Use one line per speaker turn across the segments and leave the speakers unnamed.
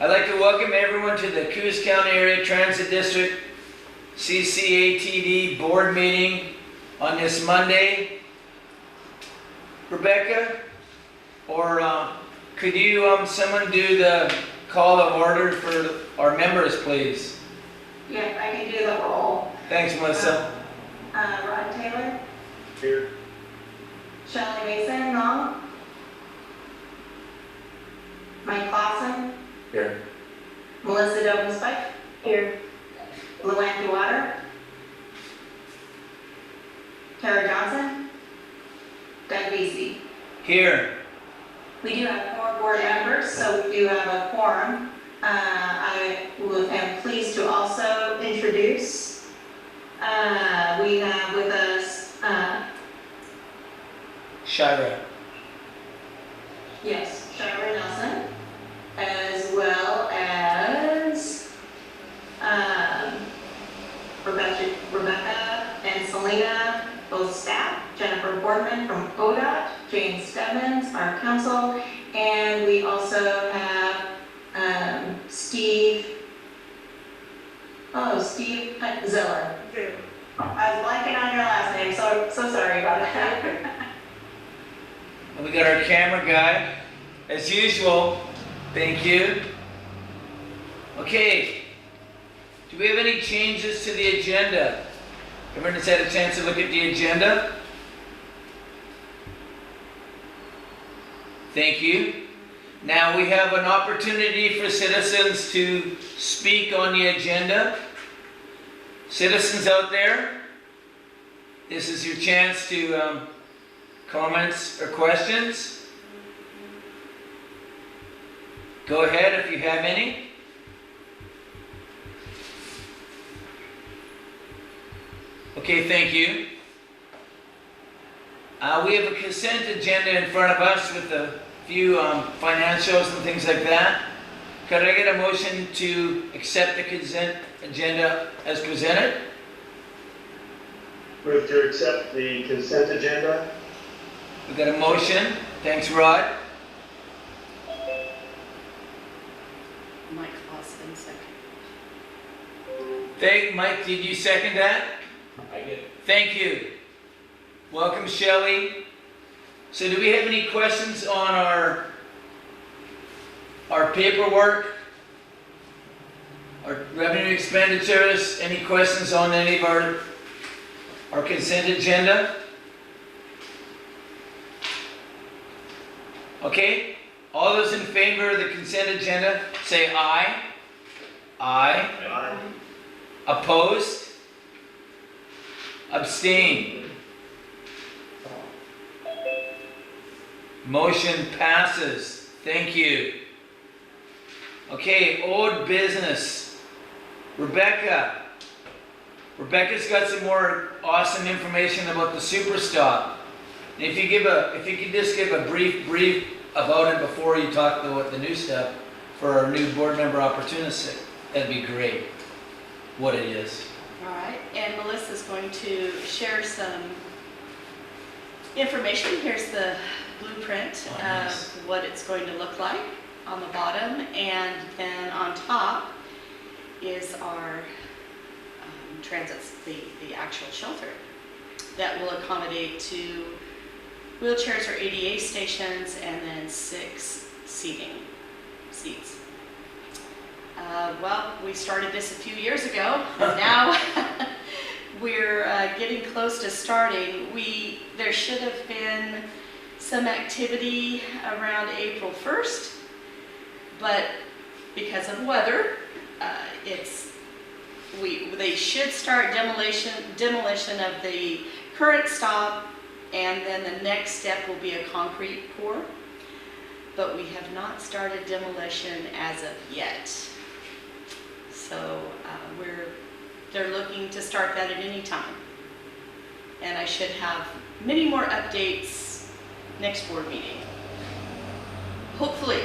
I'd like to welcome everyone to the Coos County Area Transit District CCATD board meeting on this Monday. Rebecca, or could you, someone do the call of order for our members, please?
Yeah, I can do the roll.
Thanks, Melissa.
Rod Taylor,
Here.
Shelley Mason, no. Mike Lawson,
Here.
Melissa Dovenspike, here. Luann Water, Tara Johnson, Doug Vesey.
Here.
We do have 4 board members, so we do have a quorum. I am pleased to also introduce, we have with us,
Shira.
yes, Shira Nelson, as well as Rebecca and Selena, both staff, Jennifer Boardman from ODOT, Jane Stebbins, our council, and we also have Steve Zeller. I was blanking on your last name, so sorry about that.
And we got our camera guy, as usual. Thank you. Okay. Do we have any changes to the agenda? Everyone's had a chance to look at the agenda? Thank you. Now we have an opportunity for citizens to speak on the agenda. Citizens out there, this is your chance to comments or questions. Go ahead if you have any. Okay, thank you. We have a consent agenda in front of us with a few financials and things like that. Could I get a motion to accept the consent agenda as presented?
Move to accept the consent agenda.
We got a motion. Thanks, Rod.
Mike Lawson, second.
Mike, did you second that?
I did.
Thank you. Welcome, Shelley. So do we have any questions on our paperwork, our revenue expenditures? Any questions on any of our consent agenda? Okay. All those in favor of the consent agenda, say aye. Aye.
Aye.
Opposed? Abstain. Motion passes. Thank you. Okay, old business. Rebecca. Rebecca's got some more awesome information about the super stop. And if you could just give a brief about it before you talk about the new stuff for our new board member opportunity, that'd be great. What it is.
All right, and Melissa's going to share some information. Here's the blueprint of what it's going to look like on the bottom, and then on top is our transits, the actual shelter that will accommodate 2 wheelchairs or ADA stations and then 6 seats. Well, we started this a few years ago, and now we're getting close to starting. There should have been some activity around April 1st, but because of weather, they should start demolition of the current stop, and then the next step will be a concrete pour. But we have not started demolition as of yet. So they're looking to start that at any time. And I should have many more updates next board meeting. Hopefully,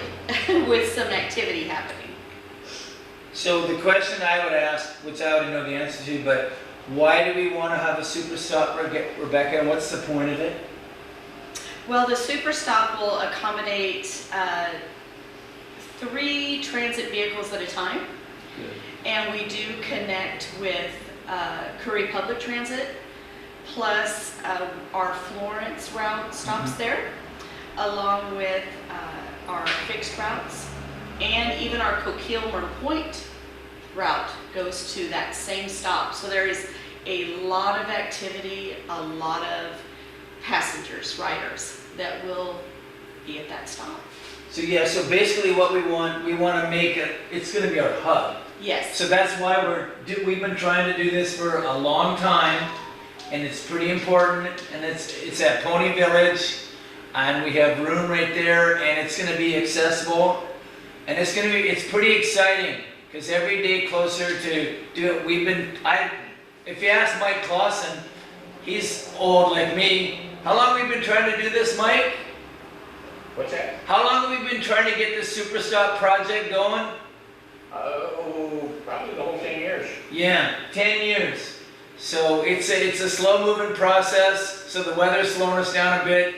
with some activity happening.
So the question I would ask, which I already know the answer to, but why do we want to have a super stop, Rebecca, and what's the point of it?
Well, the super stop will accommodate 3 transit vehicles at a time. And we do connect with Curry Public Transit, plus our Florence route stops there, along with our fixed routes, and even our Coquille-Murray Point route goes to that same stop. So there is a lot of activity, a lot of passengers, riders that will be at that stop.
So yeah, so basically what we want to make it, it's gonna be our hub.
Yes.
So that's why we've been trying to do this for a long time, and it's pretty important, and it's at Pony Village, and we have room right there, and it's gonna be accessible, and it's pretty exciting, because every day closer to do it, if you ask Mike Clausen, he's old like me, how long have we been trying to do this, Mike?
What's that?
How long have we been trying to get this Super Stop project going?
Oh, probably the whole 10 years.
Yeah, 10 years. So it's a slow-moving process, so the weather's slowing us down a bit.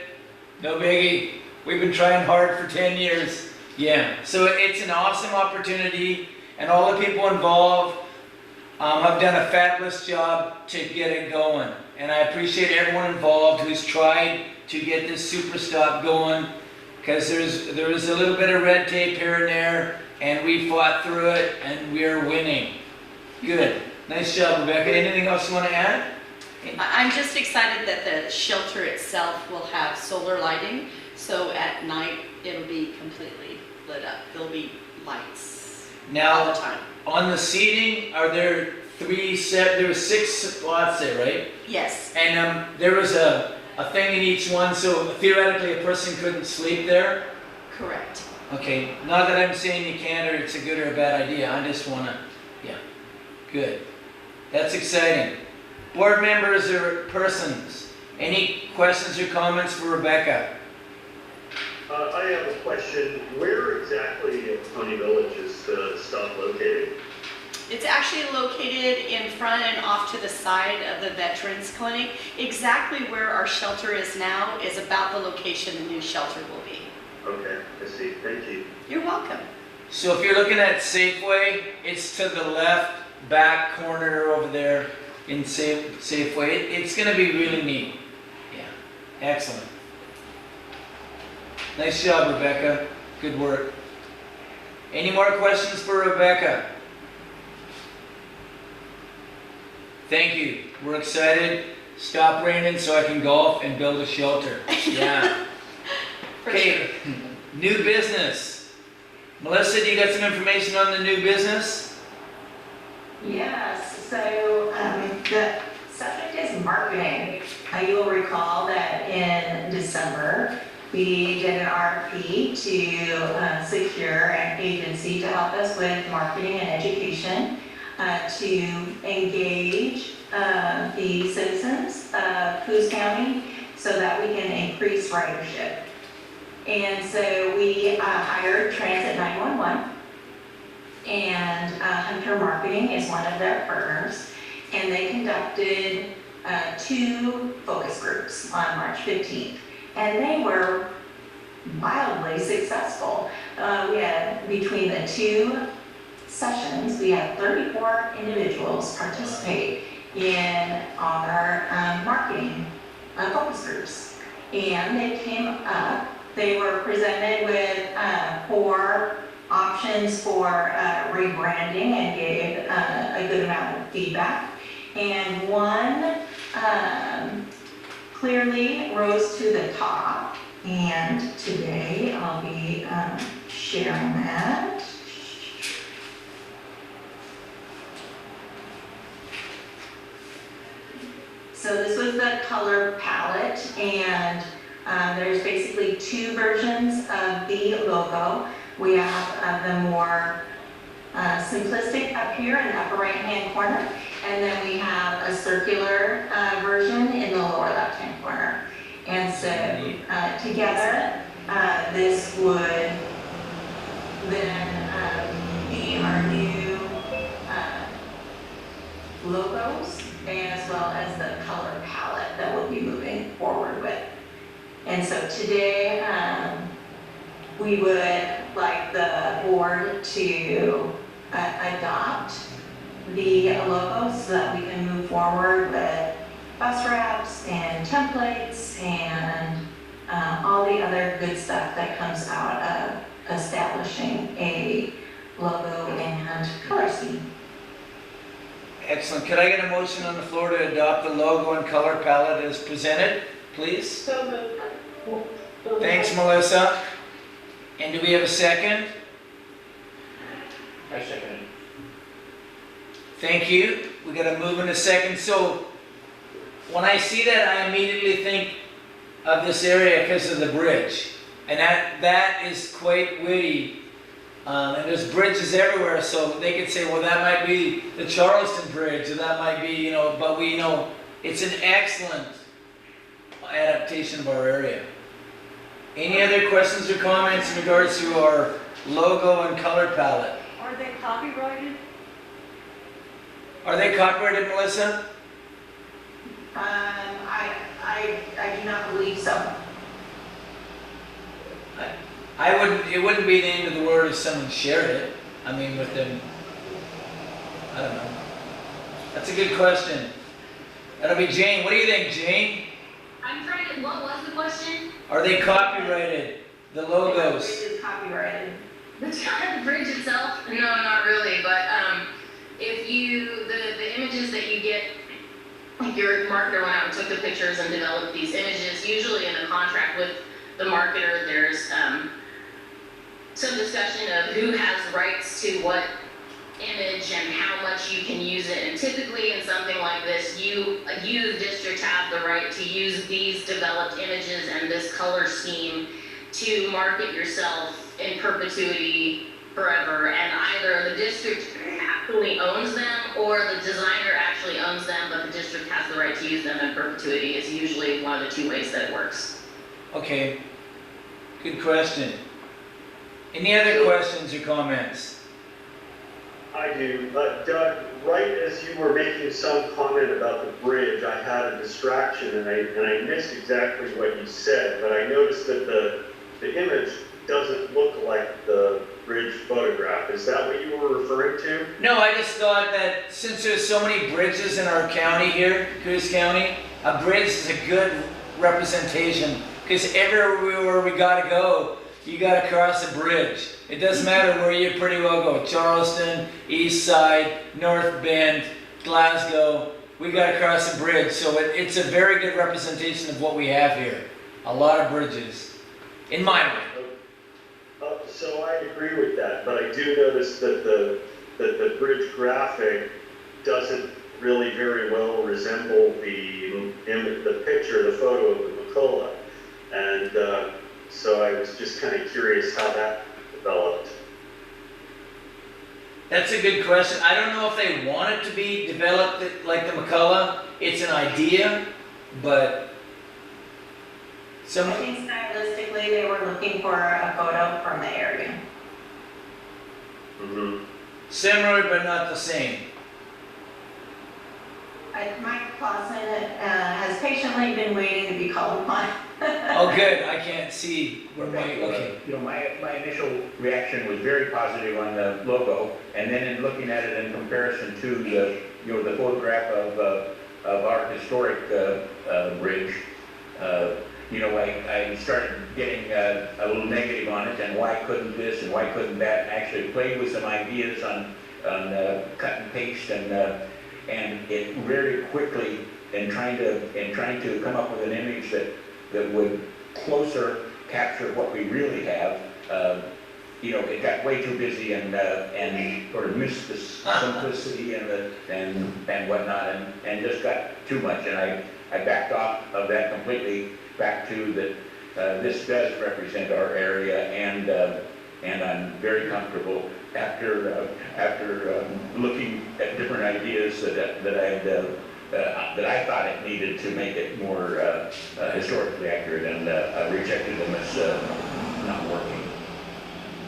No biggie. We've been trying hard for 10 years. Yeah, so it's an awesome opportunity, and all the people involved have done a fabulous job to get it going. And I appreciate everyone involved who's tried to get this Super Stop going, because there is a little bit of red tape here and there, and we fought through it, and we're winning. Good. Nice job, Rebecca. Anything else you want to add?
I'm just excited that the shelter itself will have solar lighting, so at night it'll be completely lit up. There'll be lights all
Now,
the time.
on the seating, are there there were 6 spots there, right?
Yes.
And there was a thing in each one, so theoretically a person couldn't sleep there?
Correct.
Okay, not that I'm saying you can't or it's a good or a bad idea, I just wanna, yeah, good. That's exciting. Board members or persons, any questions or comments for Rebecca?
I have a question. Where exactly in Pony Village is the stop located?
It's actually located in front and off to the side of the Veterans Clinic. Exactly where our shelter is now is about the location the new shelter will be.
Okay, I see. Thank you.
You're welcome.
So if you're looking at Safeway, it's to the left back corner over there in Safeway. It's gonna be really neat. Yeah, excellent. Nice job, Rebecca. Good work. Any more questions for Rebecca? Thank you. We're excited. Stop raining so I can golf and build a shelter. Yeah.
For sure.
Okay, new business. Melissa, do you got some information on the new business?
Yes, so the subject is marketing. You will recall that in December, we did an RFP to secure an agency to help us with marketing and education, to engage the citizens of Coos County so that we can increase ridership. And so we hired Transit 911, and Hunter Marketing is one of their partners, and they conducted 2 focus groups on March 15th, and they were wildly successful. We had, between the 2 sessions, we had 34 individuals participate in our marketing focus groups, and they came up. They were presented with 4 options for rebranding and gave a good amount of feedback. And one clearly rose to the top. And today I'll be sharing that. So this was the color palette, and there's basically 2 versions of the logo. We have the more simplistic up here in the upper right-hand corner, and then we have a circular version in the lower left-hand corner. And so together, this would then be our new logos, as well as the color palette that we'll be moving forward with. And so today, we would like the board to adopt the logo so that we can move forward with bus wraps and templates and all the other good stuff that comes out of establishing a logo and color scheme.
Excellent. Could I get a motion on the floor to adopt the logo and color palette as presented, please?
So moved.
Thanks, Melissa. And do we have a second?
I second it.
Thank you. We got to move in a second. So when I see that, I immediately think of this area because of the bridge. And that is quite witty. And there's bridges everywhere, so they could say, well, that might be the Charleston Bridge, or that might be, but we know it's an excellent adaptation of our area. Any other questions or comments in regards to our logo and color palette?
Are they copyrighted?
Are they copyrighted, Melissa?
I do not believe so.
It wouldn't be the end of the world if someone shared it. I mean, with them, I don't know. That's a good question. That'll be Jane. What do you think, Jane?
I'm trying to, what was the question?
Are they copyrighted, the logos?
It is copyrighted.
The bridge itself? No, not really, but, if you, the images that you get, like your marketer went out and took the pictures and developed these images, usually in a contract with the marketer, there's, some discussion of who has rights to what image and how much you can use it. And typically in something like this, you, the district, have the right to use these developed images and this color scheme to market yourself in perpetuity forever. And either the district actually owns them or the designer actually owns them, but the district has the right to use them in perpetuity. It's usually one of the two ways that it works.
Okay, good question. Any other questions or comments?
I do. Doug, right as you were making some comment about the bridge, I had a distraction and I missed exactly what you said, but I noticed that the image doesn't look like the bridge photograph. Is that what you were referring to?
No, I just thought that since there's so many bridges in our county here, Coos County, a bridge is a good representation because everywhere we gotta go, you gotta cross a bridge. It doesn't matter where you pretty well go, Charleston, East Side, North Bend, Glasgow, we gotta cross a bridge. So it's a very good representation of what we have here. A lot of bridges, in my mind.
So I agree with that, but I do notice that the bridge graphic doesn't really very well resemble the picture, the photo of the McCullough. And so I was just kind of curious how that developed.
That's a good question. I don't know if they want it to be developed like the McCullough. It's an idea, but
I
some.
think stylistically, they were looking for a photo from the area.
Mm-hmm.
Similar but not the same.
Mike Clausen has patiently been waiting to be called upon.
Oh, good. I can't see where my. Okay.
You know, my initial reaction was very positive on the logo, and then in looking at it in comparison to the, the photograph of our historic bridge, I started getting a little negative on it, and why couldn't this and why couldn't that? Actually played with some ideas on cut and paste, and it very quickly, in trying to come up with an image that would closer capture what we really have, it got way too busy and sort of missed the simplicity and whatnot, and just got too much, and I backed off of that completely, back to that this does represent our area, and I'm very comfortable after looking at different ideas that I thought it needed to make it more historically accurate, and I rejected them as not working.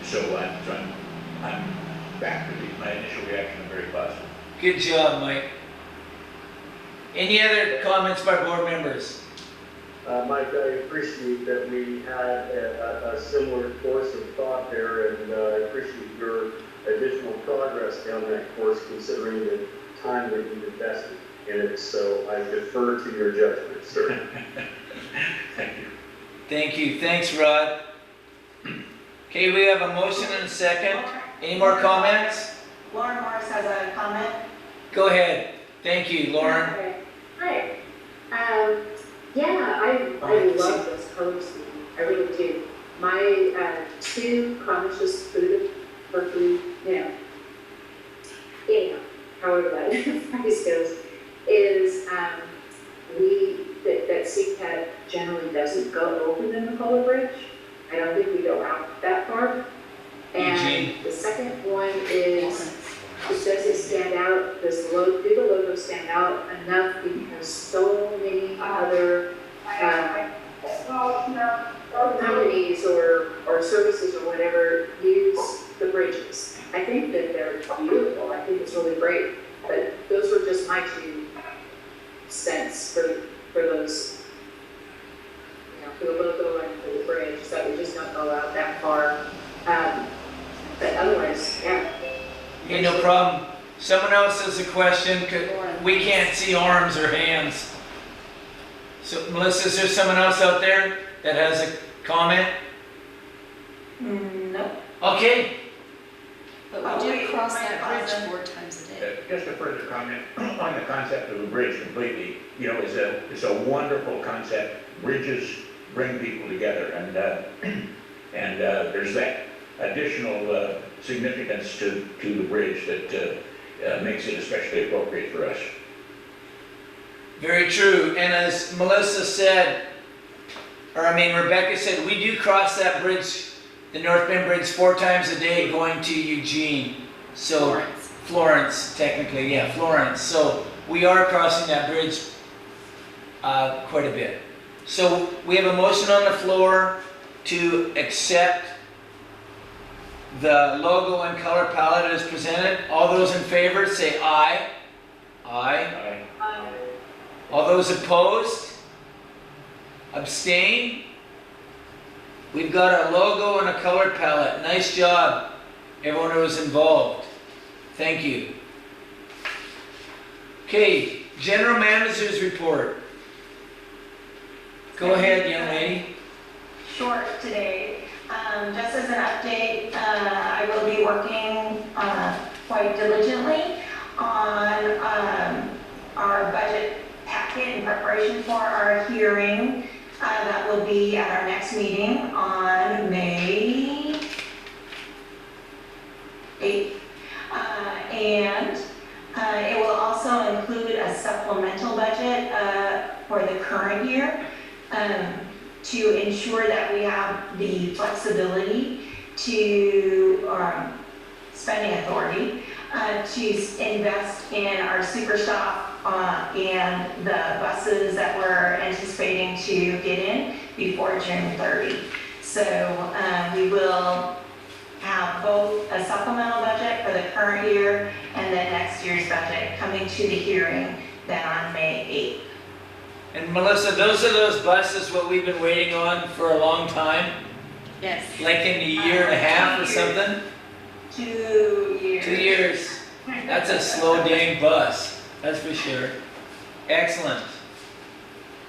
So I'm back to my initial reaction, very positive.
Good job, Mike. Any other comments by board members?
Mike, I appreciate that we had a similar course of thought there, and I appreciate your additional progress down that course considering the time that you invested in it. So I defer to your judgment, sir.
Thank you.
Thank you. Thanks, Rod. Okay, we have a motion and a second. Any more comments?
Lauren Morris has a comment.
Go ahead. Thank you, Lauren.
Okay. Hi. Yeah, I love this color scheme. I really do. My two comments just food for food, anyhow, however that phrase goes, is that CCAT generally doesn't go over the McCullough Bridge. I don't think we go out that far. And
Eugene.
the second one is, does it stand out, do the logos stand out enough because so many other companies or services or whatever use the bridges? I think that they're beautiful, I think it's really great, but those were just my 2 cents for those, for the logo and for the bridge, that we just don't go out that far. But otherwise, yeah.
Okay, no problem. Someone else has a question, 'cause we can't see arms or hands. So Melissa, is there someone else out there that has a comment?
No.
Okay,
But we do cross that bridge 4 times a day.
Just a further comment on the concept of a bridge completely, it's a wonderful concept. Bridges bring people together, and there's that additional significance to the bridge that makes it especially appropriate for us.
very true. And as Melissa said, Rebecca said, we do cross that bridge, the North Bend Bridge, 4 times a day going to Eugene. So Florence, technically, yeah, Florence. So we are crossing that bridge quite a bit. So we have a motion on the floor to accept the logo and color palette as presented. All those in favor say aye. Aye. All those opposed? Abstain? We've got a logo and a color palette. Nice job, everyone who was involved. Thank you. Okay, General Manager's report. Go ahead, young lady.
Short today. Just as an update, I will be working quite diligently on our budget packet in preparation for our hearing that will be at our next meeting on May 8th. And it will also include a supplemental budget for the current year to ensure that we have the flexibility to, spending authority, to invest in our super stop and the buses that we're anticipating to get in before June 30. So we will have both a supplemental budget for the current year and then next year's budget coming to the hearing then on May 8th.
And Melissa, those are those buses what we've been waiting on for a long time?
Yes.
Like in a year and a half or
2 years.
something?
2 years.
2 years. That's a slow dang bus, that's for sure. Excellent.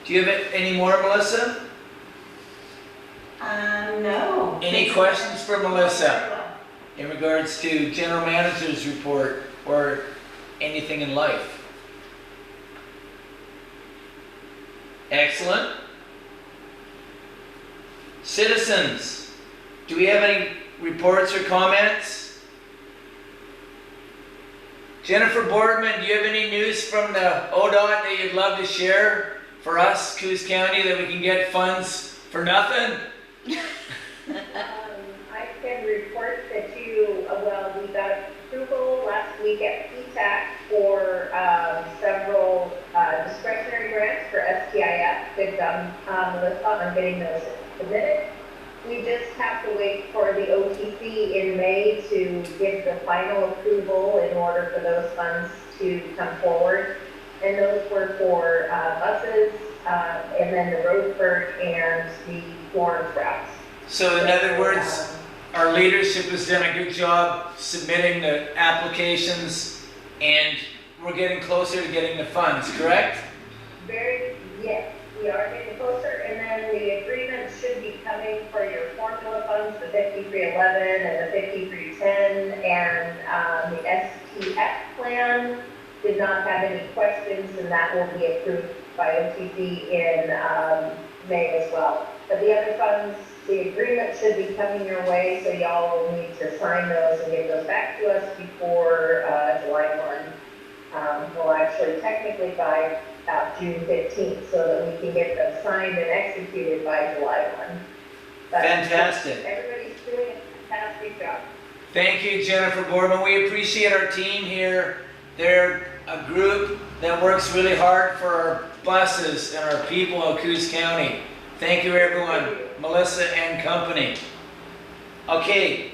Do you have any more, Melissa?
No.
Any questions for Melissa in regards to General Manager's report or anything in life? Excellent. Citizens, do we have any reports or comments? Jennifer Boardman, do you have any news from the ODOT that you'd love to share for us, Coos County, that we can get funds for nothing?
I can report that we got approval last week at PTAC for several discretionary grants for STIF. Good job, Melissa, on getting those submitted. We just have to wait for the OTC in May to give the final approval in order for those funds to come forward. And those were for buses, and then the road purge and the corn scraps.
So in other words, our leadership has done a good job submitting the applications, and we're getting closer to getting the funds, correct?
Yes, we are getting closer, and then the agreement should be coming for your formula funds, the 5311 and the 5310, and the STF plan did not have any questions, and that will be approved by OTC in May as well. But the other funds, the agreement should be coming your way, so y'all will need to sign those and get those back to us before July 1. Well, actually, technically by June 15th, so that we can get them signed and executed by July 1. But
Fantastic.
everybody's doing a fantastic job.
Thank you, Jennifer Boardman. We appreciate our team here. They're a group that works really hard for our buses and our people of Coos County. Thank you, everyone. Melissa and company. Okay,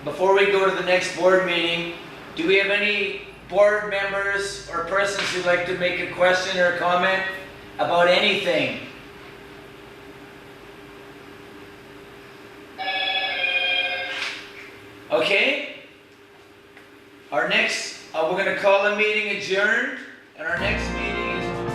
before we go to the next board meeting, do we have any board members or persons who'd like to make a question or a comment about anything? Okay, our next, we're going to call the meeting adjourned, and our next meeting is